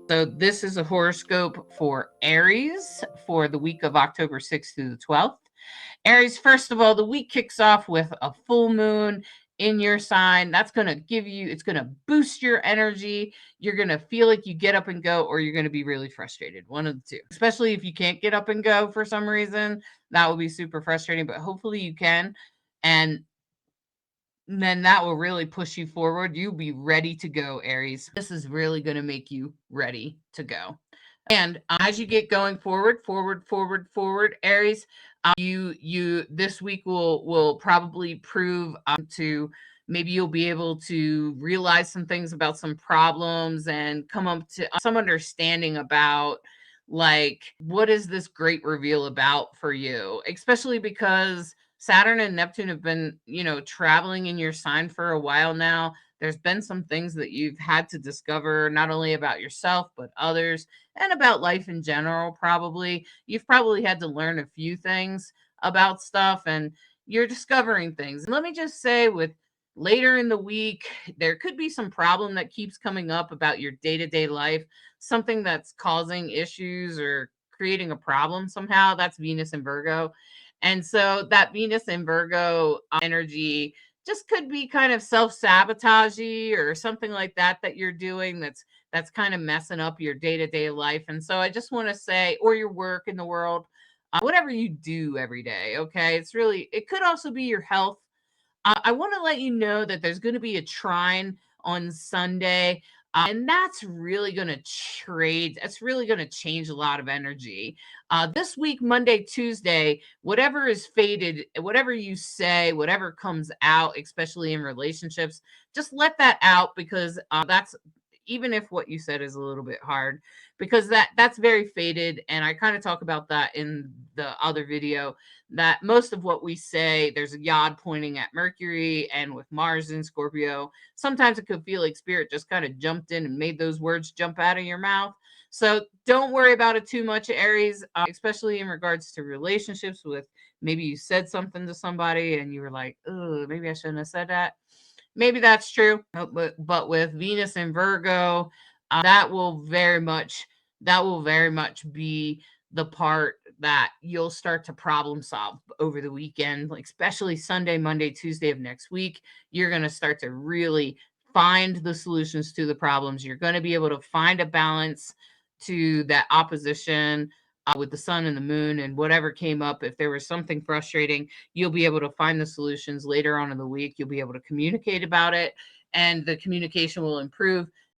So this is a horoscope for Aries for the week of October 6th through the 12th. Aries, first of all, the week kicks off with a full moon in your sign. That's going to give you, it's going to boost your energy. You're going to feel like you get up and go, or you're going to be really frustrated. One of the two, especially if you can't get up and go for some reason. That will be super frustrating, but hopefully you can. And then that will really push you forward. You'll be ready to go, Aries. This is really going to make you ready to go. And as you get going forward, Aries, you this week will probably prove to maybe you'll be able to realize some things about some problems and come up to some understanding about like what is this great reveal about for you, especially because Saturn and Neptune have been, traveling in your sign for a while now. There's been some things that you've had to discover, not only about yourself, but others, and about life in general, probably. You've probably had to learn a few things about stuff, and you're discovering things. And let me just say, with later in the week, there could be some problem that keeps coming up about your day to day life, something that's causing issues or creating a problem somehow. That's Venus and Virgo. And so that Venus and Virgo energy just could be kind of self-sabotagey or something like that you're doing that's kind of messing up your day-to-day life. And so I just want to say, or your work in the world, whatever you do every day, okay? It could also be your health. I want to let you know that there's going to be a trine on Sunday. And that's really going to that's really going to change a lot of energy. This week, Monday, Tuesday, whatever is fated, whatever you say, whatever comes out, especially in relationships, just let that out because that's even if what you said is a little bit hard because that's very fated, and I kind of talk about that in the other video, that most of what we say, there's a yod pointing at Mercury, and with Mars in Scorpio, sometimes it could feel like spirit just kind of jumped in and made those words jump out of your mouth. So don't worry about it too much, Aries, especially in regards to relationships. With maybe you said something to somebody and you were like, oh, maybe I shouldn't have said that. Maybe that's true, but with Venus and Virgo, that will very much be the part that you'll start to problem solve over the weekend, like especially Sunday, Monday, Tuesday of next week. You're going to start to really find the solutions to the problems. You're going to be able to find a balance to that opposition with the sun and the moon and whatever came up. If there was something frustrating, you'll be able to find the solutions later on in the week. You'll be able to communicate about it, and the communication will improve.